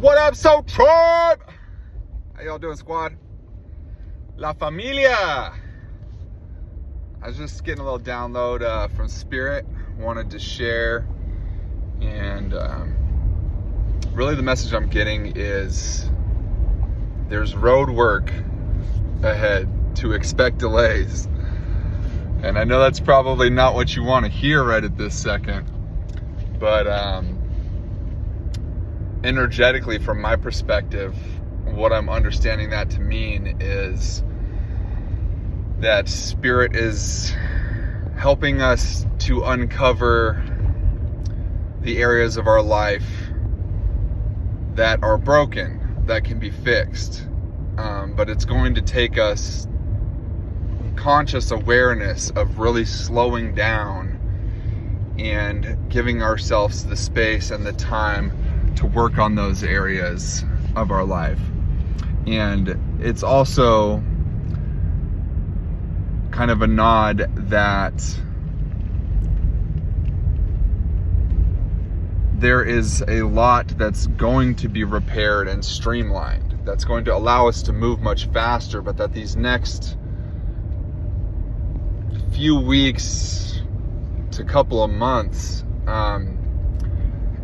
What up, Soul Tribe? How y'all doing, squad? La Familia. I was just getting a little download from Spirit. Wanted to share. And really the message I'm getting is there's road work ahead, to expect delays. And I know that's probably not what you want to hear right at this second. But energetically, from my perspective, what I'm understanding that to mean is that Spirit is helping us to uncover the areas of our life that are broken, that can be fixed. But it's going to take us conscious awareness of really slowing down and giving ourselves the space and the time to work on those areas of our life. And it's also kind of a nod that there is a lot that's going to be repaired and streamlined, that's going to allow us to move much faster, but that these next few weeks to couple of months,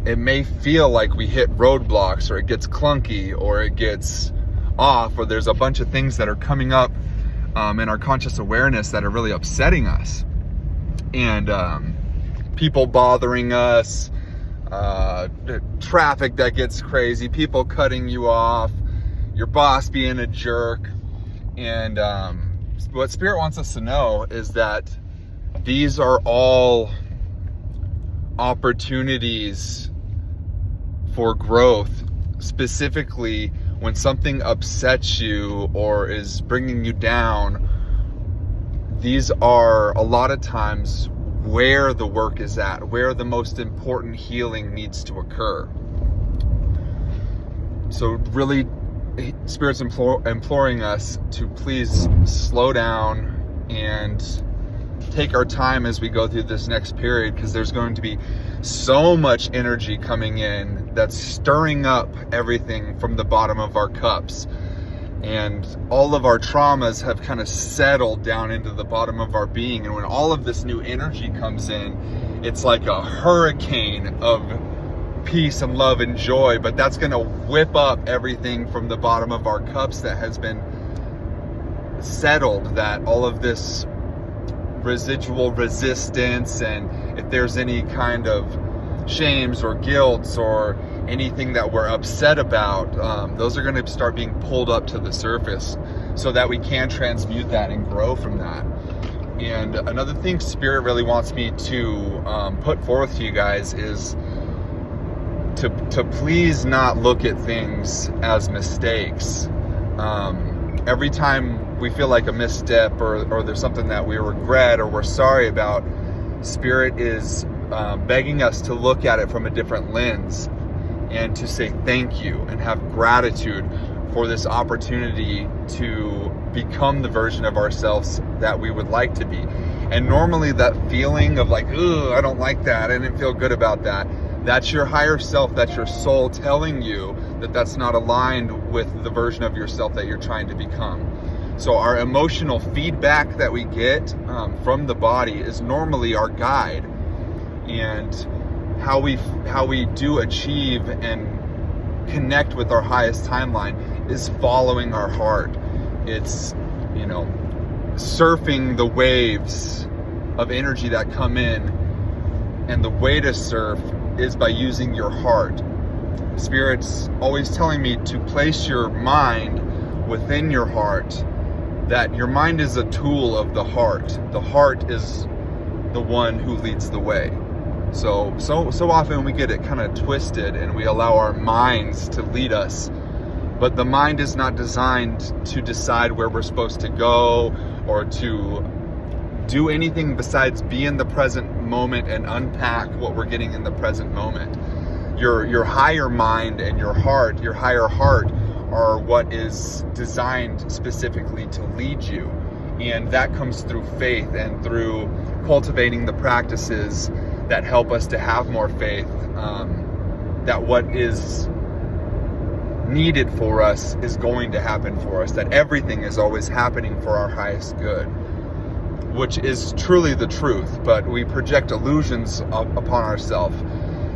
it may feel like we hit roadblocks, or it gets clunky, or it gets off, or there's a bunch of things that are coming up in our conscious awareness that are really upsetting us. And people bothering us, traffic that gets crazy, people cutting you off, your boss being a jerk. And what Spirit wants us to know is that these are all opportunities for growth. Specifically, when something upsets you or is bringing you down, these are a lot of times where the work is at, where the most important healing needs to occur. So really, Spirit's imploring us to please slow down and take our time as we go through this next period, because there's going to be so much energy coming in that's stirring up everything from the bottom of our cups. And all of our traumas have kind of settled down into the bottom of our being. And when all of this new energy comes in, it's like a hurricane of peace and love and joy. But that's going to whip up everything from the bottom of our cups that has been settled, that all of this residual resistance, and if there's any kind of shames or guilts or anything that we're upset about, those are going to start being pulled up to the surface so that we can transmute that and grow from that. And another thing Spirit really wants me to put forth to you guys is to please not look at things as mistakes. Every time we feel like a misstep or there's something that we regret or we're sorry about, Spirit is begging us to look at it from a different lens and to say thank you and have gratitude for this opportunity to become the version of ourselves that we would like to be. And normally that feeling of like, ugh, I don't like that, I didn't feel good about that, that's your higher self, that's your soul telling you that that's not aligned with the version of yourself that you're trying to become. So our emotional feedback that we get from the body is normally our guide. And how we do achieve and connect with our highest timeline is following our heart. It's, surfing the waves of energy that come in. And the way to surf is by using your heart. Spirit's always telling me to place your mind within your heart, that your mind is a tool of the heart. The heart is the one who leads the way. So often we get it kind of twisted and we allow our minds to lead us. But the mind is not designed to decide where we're supposed to go or to do anything besides be in the present moment and unpack what we're getting in the present moment. Your higher mind and your higher heart are what is designed specifically to lead you. And that comes through faith and through cultivating the practices that help us to have more faith, that what is needed for us is going to happen for us, that everything is always happening for our highest good, which is truly the truth, but we project illusions upon ourselves.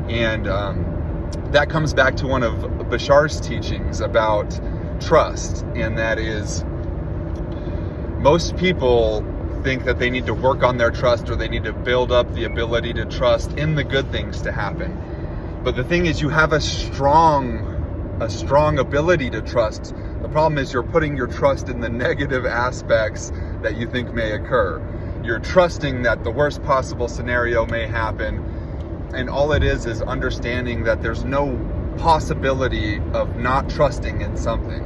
And that comes back to one of Bashar's teachings about trust, and that is, most people think that they need to work on their trust, or they need to build up the ability to trust in the good things to happen. But the thing is, you have a strong ability to trust. The problem is you're putting your trust in the negative aspects that you think may occur. You're trusting that the worst possible scenario may happen, and all it is understanding that there's no possibility of not trusting in something.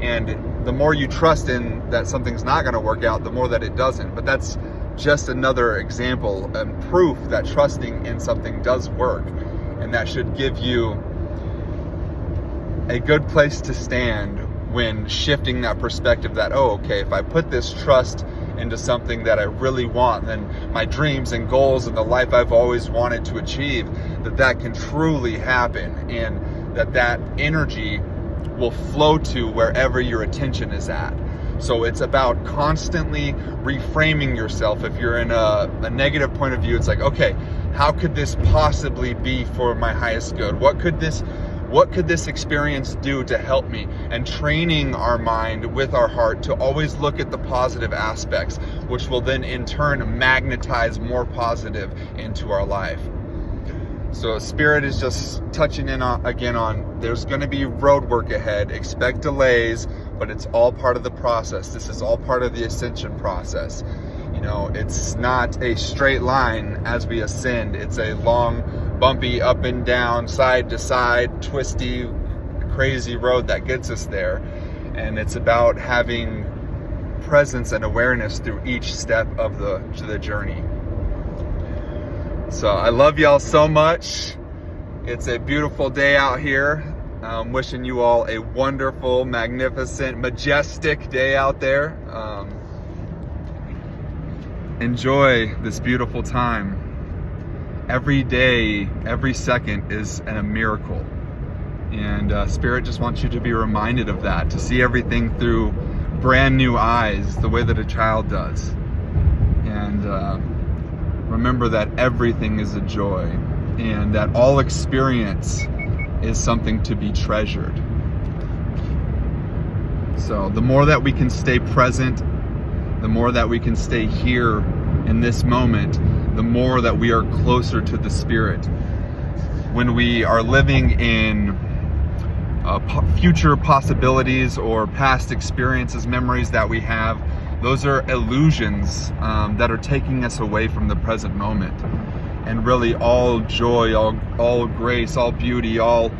And the more you trust in that something's not going to work out, the more that it doesn't. But that's just another example and proof that trusting in something does work, and that should give you a good place to stand when shifting that perspective that, oh, okay, if I put this trust into something that I really want, then my dreams and goals and the life I've always wanted to achieve, that can truly happen, and that energy will flow to wherever your attention is at. So it's about constantly reframing yourself. If you're in a negative point of view, it's like, okay, how could this possibly be for my highest good? What could this experience do to help me? And training our mind with our heart to always look at the positive aspects, which will then in turn magnetize more positive into our life. So Spirit is just touching in again on, there's going to be road work ahead. Expect delays, but it's all part of the process. This is all part of the ascension process. You know, it's not a straight line as we ascend. It's a long, bumpy, up and down, side to side, twisty, crazy road that gets us there. And it's about having presence and awareness through each step of the journey. So I love y'all so much. It's a beautiful day out here. I'm wishing you all a wonderful, magnificent, majestic day out there. Enjoy this beautiful time. Every day, every second is a miracle. And Spirit just wants you to be reminded of that, to see everything through brand new eyes, the way that a child does. And remember that everything is a joy, and that all experience is something to be treasured. So the more that we can stay present, the more that we can stay here in this moment, the more that we are closer to the Spirit. When we are living in future possibilities or past experiences, memories that we have, those are illusions that are taking us away from the present moment. And really all joy, all grace, all beauty, all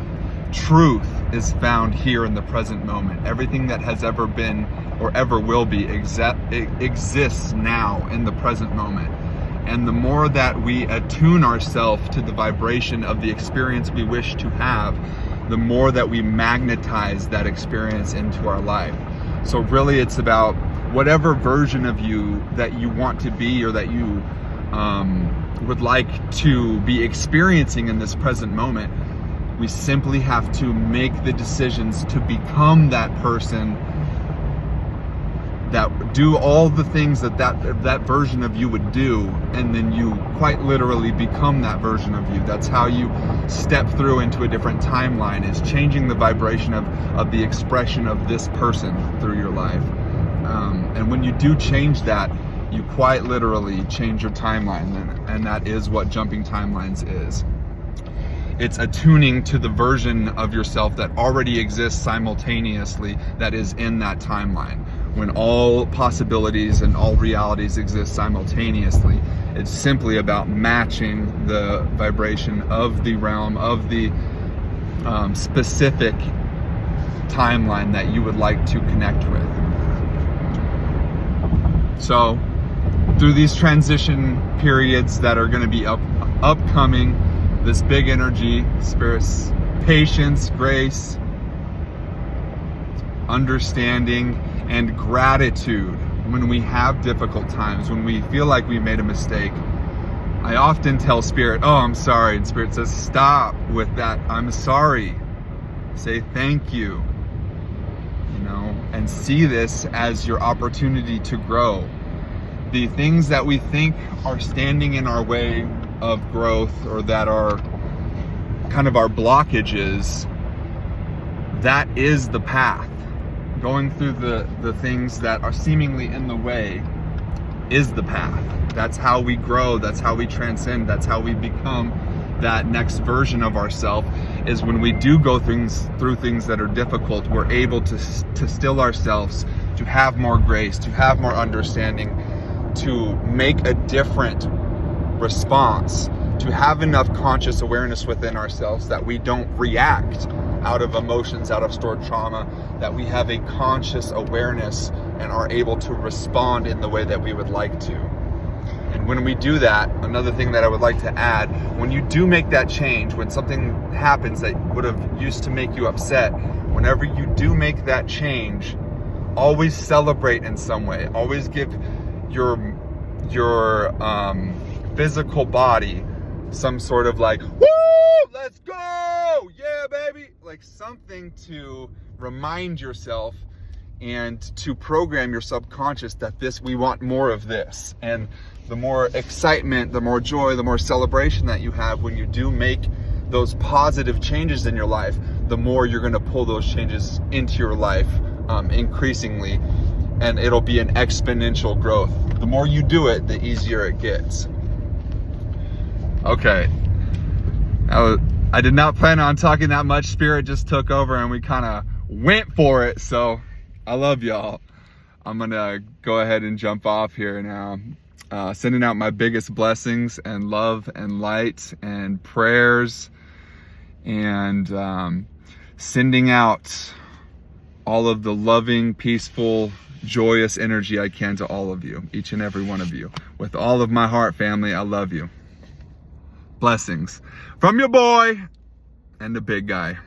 truth is found here in the present moment. Everything that has ever been or ever will be exists now in the present moment. And the more that we attune ourselves to the vibration of the experience we wish to have, the more that we magnetize that experience into our life. So really it's about whatever version of you that you want to be, or that you would like to be experiencing in this present moment. We simply have to make the decisions to become that person, that do all the things that version of you would do, and then you quite literally become that version of you. That's how you step through into a different timeline, is changing the vibration of the expression of this person through your life. And when you do change that, you quite literally change your timeline, and that is what jumping timelines is. It's attuning to the version of yourself that already exists simultaneously, that is in that timeline. When all possibilities and all realities exist simultaneously, it's simply about matching the vibration of the realm, of the specific timeline that you would like to connect with. So, through these transition periods that are going to be upcoming, this big energy, Spirit's patience, grace, understanding, and gratitude when we have difficult times, when we feel like we made a mistake. I often tell Spirit, oh, I'm sorry. And Spirit says, stop with that. I'm sorry. Say thank you, and see this as your opportunity to grow. The things that we think are standing in our way of growth, or that are kind of our blockages, that is the path. Going through the things that are seemingly in the way is the path. That's how we grow, that's how we transcend, that's how we become that next version of ourselves, is when we do go through things that are difficult, we're able to still ourselves, to have more grace, to have more understanding, to make a different response, to have enough conscious awareness within ourselves that we don't react out of emotions, out of stored trauma, that we have a conscious awareness and are able to respond in the way that we would like to. And when we do that, another thing that I would like to add, when you do make that change, when something happens that would have used to make you upset, whenever you do make that change, always celebrate in some way. Always give your physical body some sort of like, woo, let's go, yeah, baby, like something to remind yourself and to program your subconscious that we want more of this. And the more excitement, the more joy, the more celebration that you have when you do make those positive changes in your life, the more you're going to pull those changes into your life increasingly, and it'll be an exponential growth. The more you do it, the easier it gets. Okay, I did not plan on talking that much. Spirit just took over and we kind of went for it. So I love y'all. I'm gonna go ahead and jump off here now. Sending out my biggest blessings and love and light and prayers, and sending out all of the loving, peaceful, joyous energy I can to all of you, each and every one of you. With all of my heart, family, I love you. Blessings from your boy and the big guy.